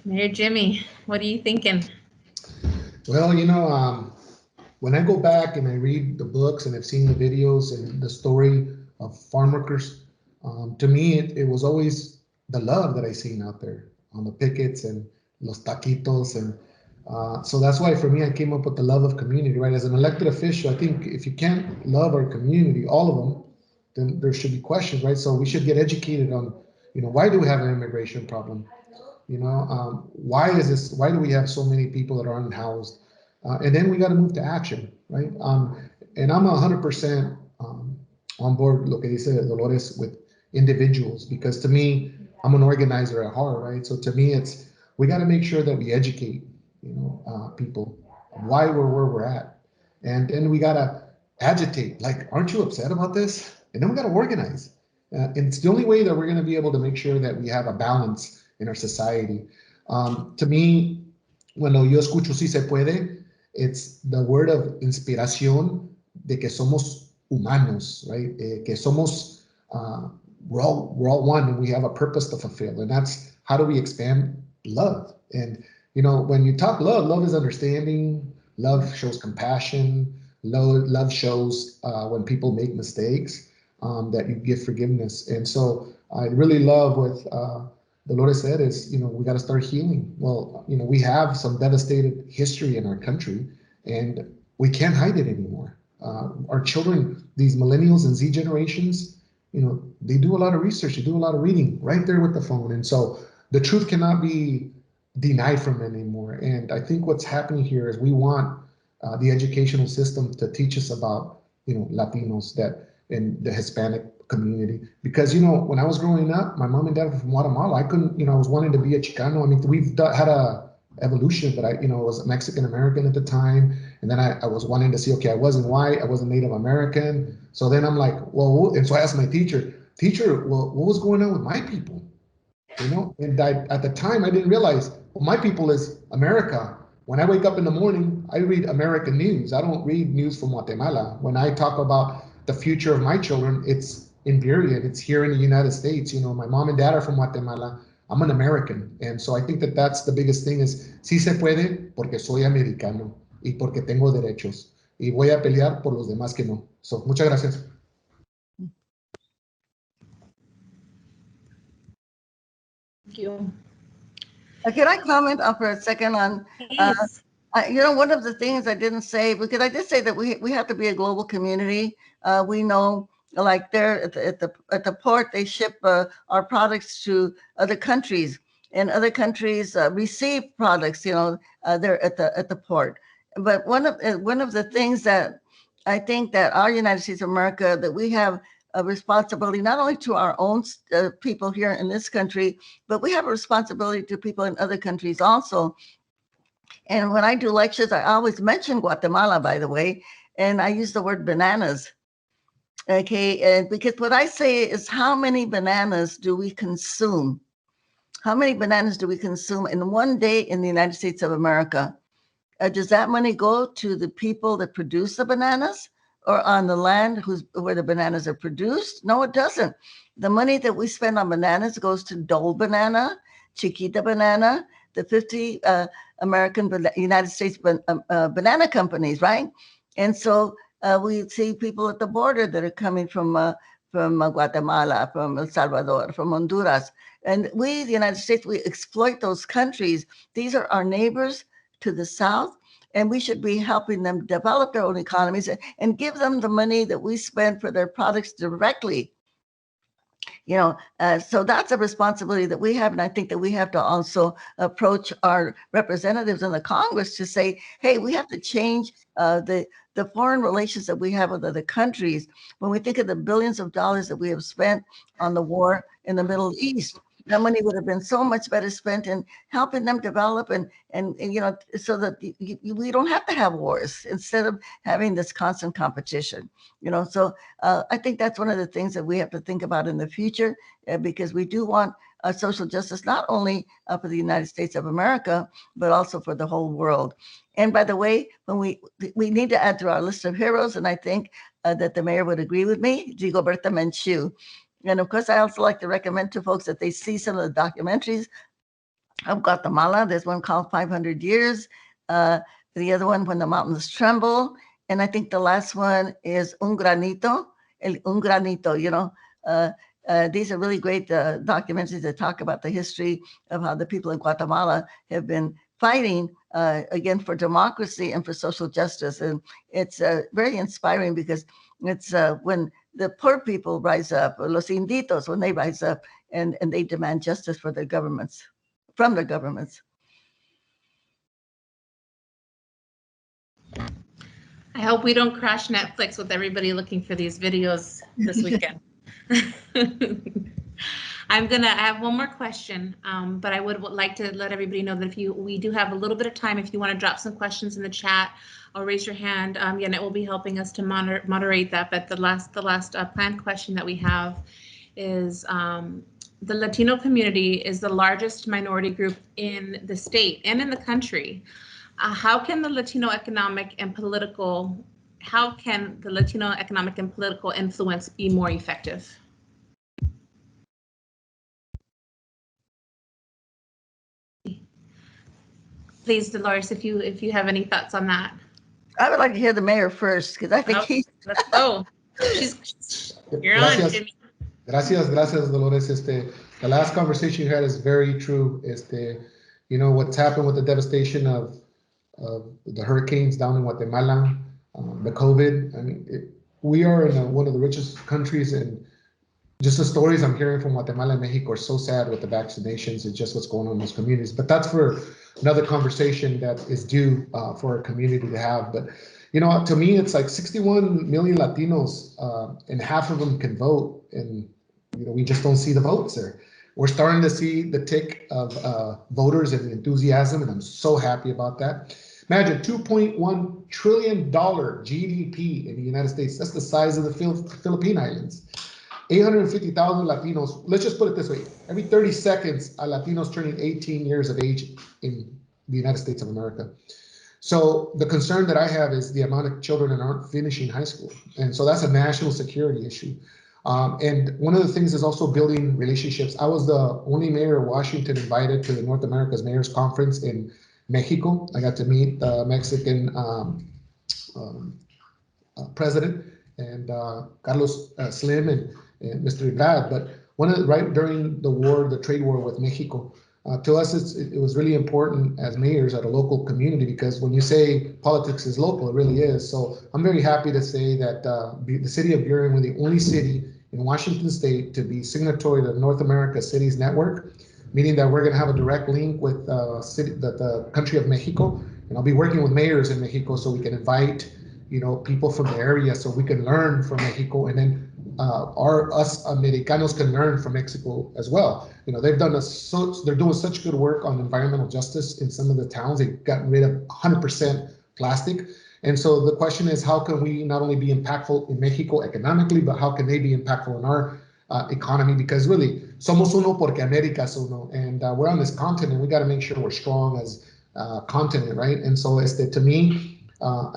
Mayor Jimmy, what are you thinking? Well, when I go back and I read the books and I've seen the videos and the story of farm workers, to me, it was always the love that I seen out there on the pickets and los taquitos. And so that's why for me, I came up with the love of community, right? As an elected official, I think if you can't love our community, all of them, then there should be questions, right? So we should get educated on, why do we have an immigration problem? Why do we have so many people that are unhoused? And then we got to move to action, right? And I'm 100% on board lo que dice Dolores with individuals, because to me, I'm an organizer at heart, right? So to me, it's we got to make sure that we educate, people why we're where we're at, and then we got to agitate. Like, aren't you upset about this? And then we got to organize. And it's the only way that we're going to be able to make sure that we have a balance in our society. To me, cuando yo escucho si se puede, it's the word of inspiración de que somos humanos, right? Que somos, we're all one and we have a purpose to fulfill. And that's how do we expand love? And, when you talk love, love is understanding, love shows compassion, love shows when people make mistakes, that you give forgiveness. And so I really love what Dolores said is, we got to start healing. Well, we have some devastated history in our country and we can't hide it anymore. Our children, these millennials and Z generations, they do a lot of research, they do a lot of reading right there with the phone. And so the truth cannot be denied from them anymore. And I think what's happening here is we want the educational system to teach us about, Latinos that in the Hispanic community. Because, when I was growing up, my mom and dad were from Guatemala. I couldn't, I was wanting to be a Chicano. I mean, we've had a evolution, but I, was Mexican American at the time. And then I was wanting to see, okay, I wasn't white, I wasn't Native American. So then I'm like, well, and so I asked my teacher, well, what was going on with my people? And at the time I didn't realize, well, my people is America. When I wake up in the morning, I read American news. I don't read news from Guatemala. When I talk about the future of my children, it's in Burien. It's here in the United States. My mom and dad are from Guatemala. I'm an American. And so I think that that's the biggest thing is, sí se puede porque soy americano y porque tengo derechos. Y voy a pelear por los demás que no. So, muchas gracias. Thank you. Can I comment for a second on, one of the things I didn't say, because I did say that we have to be a global community. We know, like there at the port, they ship our products to other countries, and other countries receive products, there at the port. But one of the things that I think that our United States of America, that we have a responsibility not only to our own people here in this country, but we have a responsibility to people in other countries also. And when I do lectures, I always mention Guatemala, by the way, and I use the word bananas. Okay, and because what I say is, how many bananas do we consume? How many bananas do we consume in one day in the United States of America? Does that money go to the people that produce the bananas, or on the land where the bananas are produced? No, it doesn't. The money that we spend on bananas goes to Dole Banana, Chiquita Banana, the 50 United States banana companies, right? And so we see people at the border that are coming from Guatemala, from El Salvador, from Honduras. And we, the United States, we exploit those countries. These are our neighbors to the south, and we should be helping them develop their own economies and give them the money that we spend for their products directly. So that's a responsibility that we have, and I think that we have to also approach our representatives in the Congress to say, hey, we have to change the foreign relations that we have with other countries. When we think of the billions of dollars that we have spent on the war in the Middle East, that money would have been so much better spent in helping them develop and so that we don't have to have wars instead of having this constant competition. So I think that's one of the things that we have to think about in the future, because we do want social justice not only for the United States of America, but also for the whole world. And by the way, when we need to add to our list of heroes, and I think that the mayor would agree with me, Rigoberta Menchú. And of course, I also like to recommend to folks that they see some of the documentaries of Guatemala. There's one called 500 Years. The other one, When the Mountains Tremble. And I think the last one is Un Granito. These are really great documentaries that talk about the history of how the people in Guatemala have been fighting again for democracy and for social justice. And it's very inspiring, because it's when the poor people rise up, or los inditos, when they rise up and they demand justice for their governments, from their governments. I hope we don't crash Netflix with everybody looking for these videos this weekend. I have one more question, but I would like to let everybody know that we do have a little bit of time. If you want to drop some questions in the chat or raise your hand, Janet will be helping us to moderate that. But the last planned question that we have is, the Latino community is the largest minority group in the state and in the country. How can the Latino economic and political influence be more effective? Please, Dolores, if you have any thoughts on that. I would like to hear the mayor first, because I think let's go. You're on, Jimmy. Gracias, Dolores. The last conversation you had is very true. What's happened with the devastation of the hurricanes down in Guatemala, the COVID. I mean, we are in one of the richest countries, and just the stories I'm hearing from Guatemala and Mexico are so sad with the vaccinations and just what's going on in those communities. But that's for another conversation that is due for our community to have. But to me, it's like 61 million Latinos, and half of them can vote, and we just don't see the votes there. We're starting to see the tick of voters and the enthusiasm, and I'm so happy about that. Imagine $2.1 trillion GDP in the United States. That's the size of the Philippine Islands. 850,000 Latinos. Let's just put it this way. Every 30 seconds, a Latino is turning 18 years of age in the United States of America. So the concern that I have is the amount of children that aren't finishing high school. And so that's a national security issue. And one of the things is also building relationships. I was the only mayor of Washington invited to the North America's Mayors Conference in Mexico. I got to meet the Mexican president and Carlos Slim and Mr. Ibrad. But right during the trade war with Mexico, to us, it was really important as mayors at a local community, because when you say politics is local, it really is. So I'm very happy to say that the city of Burien, we're the only city in Washington State to be signatory to the North America Cities Network, meaning that we're going to have a direct link with the country of Mexico. And I'll be working with mayors in Mexico so we can invite people from the area so we can learn from Mexico, and then us Americanos can learn from Mexico as well. They're doing such good work on environmental justice in some of the towns. They've gotten rid of 100% plastic. And so the question is, how can we not only be impactful in Mexico economically, but how can they be impactful in our economy? Because really, somos uno porque América es uno, and we're on this continent. We got to make sure we're strong as a continent, right? And so to me,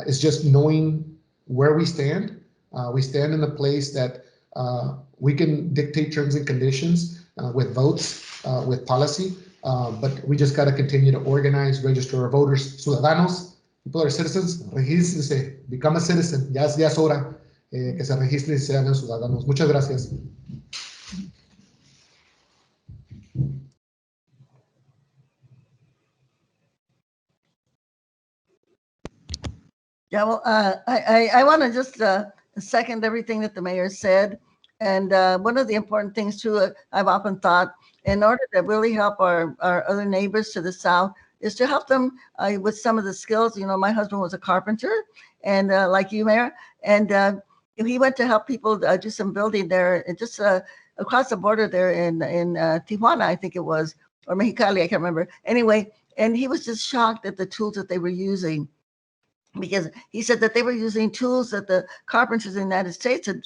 it's just knowing where we stand. We stand in a place that we can dictate terms and conditions with votes, with policy, but we just got to continue to organize, register our voters, ciudadanos. People are citizens, regístrense, become a citizen. Ya es hora que se registren y sean ciudadanos. Muchas gracias. Yeah, well, I want to just second everything that the mayor said. And one of the important things, too, I've often thought, in order to really help our other neighbors to the south, is to help them with some of the skills. My husband was a carpenter, and like you, Mayor, and he went to help people do some building there, and just across the border there in Tijuana, I think it was, or Mexicali, I can't remember. Anyway, and he was just shocked at the tools that they were using, because he said that they were using tools that the carpenters in the United States had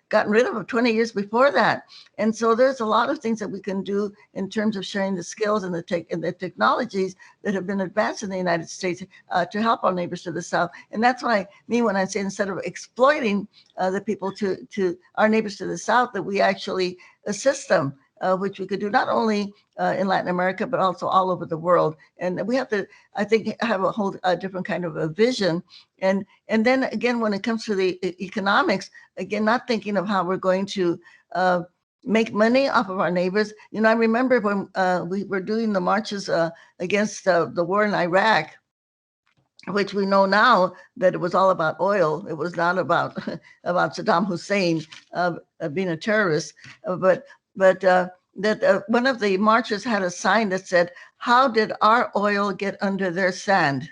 gotten rid of 20 years before that. And so there's a lot of things that we can do in terms of sharing the skills and the technologies that have been advanced in the United States to help our neighbors to the south. And that's what I mean when I say, instead of exploiting the people to our neighbors to the south, that we actually assist them, which we could do not only in Latin America, but also all over the world. And we have to, I think, have a whole different kind of a vision. And then again, when it comes to the economics, again, not thinking of how we're going to make money off of our neighbors. I remember when we were doing the marches against the war in Iraq, which we know now that it was all about oil. It was not about Saddam Hussein being a terrorist, but that one of the marchers had a sign that said, "How did our oil get under their sand?"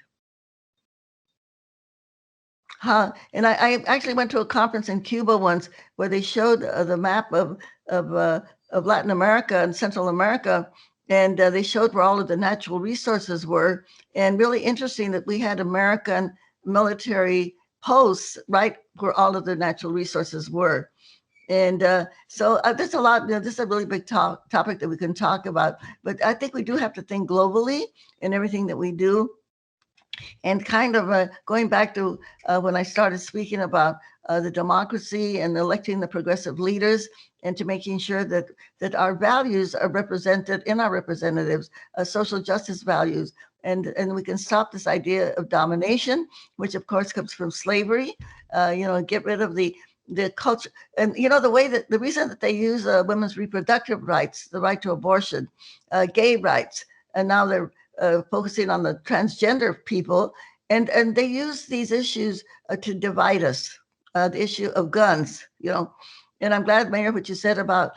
And I actually went to a conference in Cuba once where they showed the map of of Latin America and Central America, and they showed where all of the natural resources were. And really interesting that we had American military posts right where all of the natural resources were. And so there's a lot, this is a really big topic that we can talk about, but I think we do have to think globally in everything that we do. And kind of going back to when I started speaking about the democracy and electing the progressive leaders, and to making sure that our values are represented in our representatives, social justice values, and we can stop this idea of domination, which of course comes from slavery. Get rid of the culture, and the reason that they use women's reproductive rights, the right to abortion, gay rights, and now they're focusing on the transgender people, and they use these issues to divide us. The issue of guns, and I'm glad, Mayor, what you said about,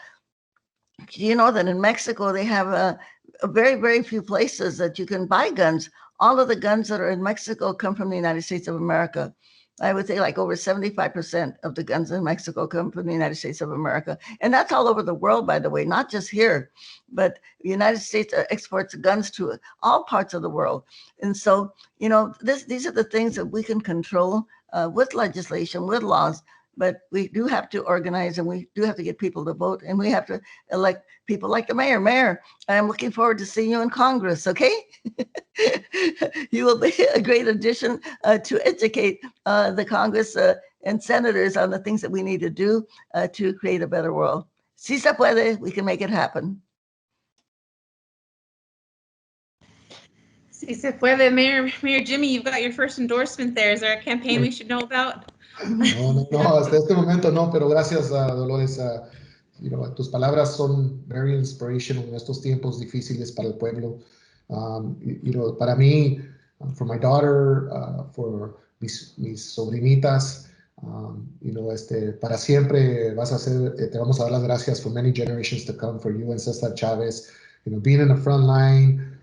that in Mexico they have a very, very few places that you can buy guns. All of the guns that are in Mexico come from the United States of America. I would say like over 75% of the guns in Mexico come from the United States of America. And that's all over the world, by the way, not just here, but the United States exports guns to all parts of the world. And so, these are the things that we can control with legislation, with laws, but we do have to organize, and we do have to get people to vote, and we have to elect people like the mayor. Mayor, I'm looking forward to seeing you in Congress, okay? You will be a great addition to educate the Congress and senators on the things that we need to do to create a better world. Si se puede, we can make it happen. Si se puede, Mayor Jimmy, you've got your first endorsement there. Is there a campaign we should know about? No, hasta este momento no, pero gracias, Dolores. Tus palabras son very inspirational en estos tiempos difíciles para el pueblo. Para mí, for my daughter, for mis sobrinitas, para siempre vas a ser, te vamos a dar las gracias for many generations to come, for you and Cesar Chavez, being in the front line.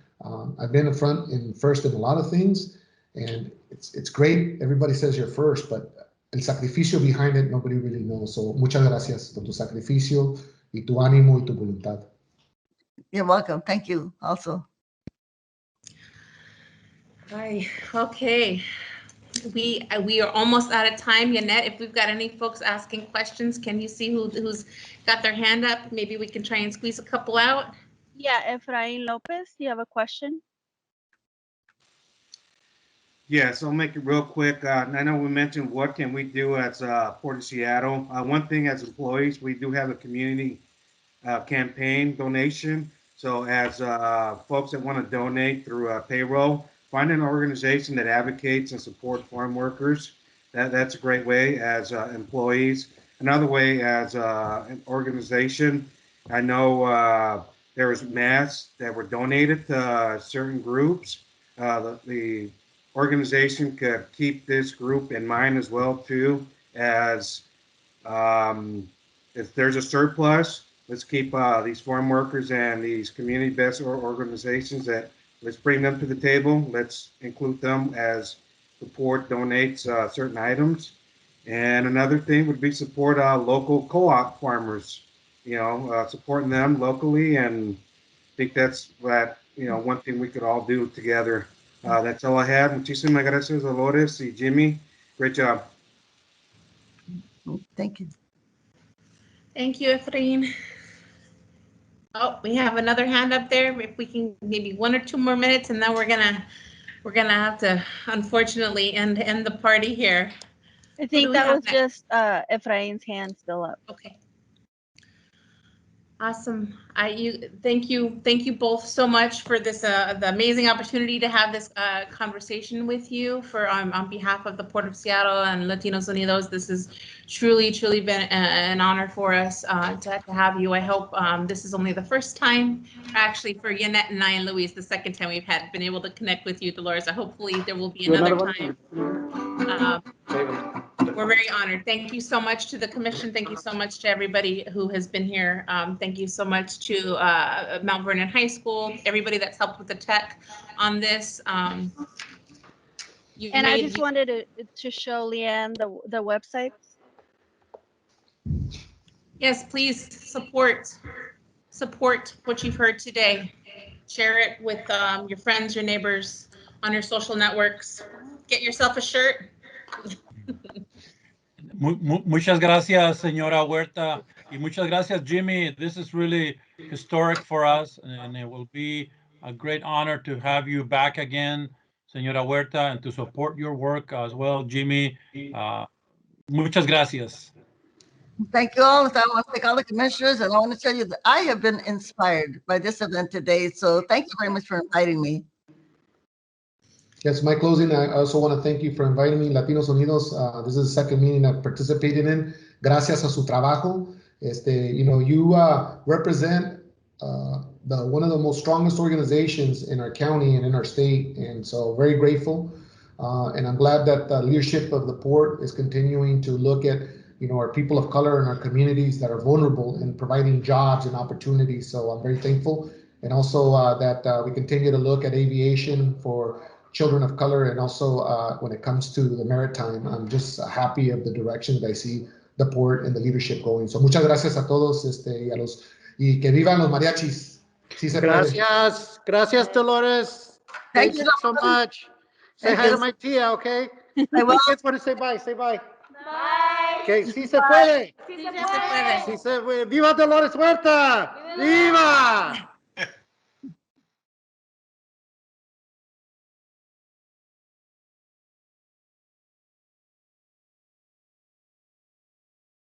I've been first in a lot of things, and it's great. Everybody says you're first, but el sacrificio behind it, nobody really knows. So muchas gracias por tu sacrificio y tu ánimo y tu voluntad. You're welcome. Thank you also. Hi. Okay. We are almost out of time. Yannette, if we've got any folks asking questions, can you see who's got their hand up? Maybe we can try and squeeze a couple out. Yeah, Efrain Lopez, you have a question? Yes, I'll make it real quick. I know we mentioned what can we do as Port of Seattle. One thing as employees, we do have a community campaign donation. So as folks that want to donate through payroll, find an organization that advocates and supports farm workers. That's a great way as employees. Another way as an organization, I know there was masks that were donated to certain groups. The organization could keep this group in mind as well too, as if there's a surplus, let's keep these farm workers and these community-based organizations let's bring them to the table. Let's include them as support donates certain items. And another thing would be support local co-op farmers, supporting them locally. And I think that's one thing we could all do together. That's all I have. Muchísimas gracias, Dolores y Jimmy. Great job. Thank you. Thank you, Efrain. Oh, we have another hand up there. If we can, maybe 1 or 2 more minutes, and then we're gonna have to, unfortunately, end the party here. I think that was just Efrain's hand still up. Okay. Awesome. Thank you both so much for this the amazing opportunity to have this conversation with you. For on behalf of the Port of Seattle and Latinos Unidos, this has truly been an honor for us to have you. I hope this is only the first time, actually, for Yannette and I and Luis, the second time we've been able to connect with you, Dolores. Hopefully there will be another time. We're very honored. Thank you so much to the commission. Thank you so much to everybody who has been here. Thank you so much to Mount Vernon High School, everybody that's helped with the tech on this. And I just wanted to show Leanne the website. Yes, please support. support what you've heard today. Share it with your friends, your neighbors, on your social networks. Get yourself a shirt. Muchas gracias, señora Huerta, y muchas gracias, Jimmy. This is really historic for us, and it will be a great honor to have you back again, señora Huerta, and to support your work as well, Jimmy. Muchas gracias. Thank you all. I want to thank all the commissioners, and I want to tell you that I have been inspired by this event today. So thank you very much for inviting me. Yes, my closing, I also want to thank you for inviting me, Latinos Unidos. This is the second meeting I've participated in. Gracias a su trabajo. You represent one of the most strongest organizations in our county and in our state, and so very grateful. And I'm glad that the leadership of the port is continuing to look at our people of color and our communities that are vulnerable and providing jobs and opportunities. So I'm very thankful. And also that we continue to look at aviation for children of color, and also when it comes to the maritime, I'm just happy of the direction that I see the port and the leadership going. So muchas gracias a todos, y que vivan los mariachis. Sí se puede. Gracias, Dolores. Thank you so much. Say hi to my tia, okay? I will. Kids want to say bye. Say bye. Bye. Okay, sí se puede. Sí se puede. Sí se puede. Viva Dolores Huerta. Viva.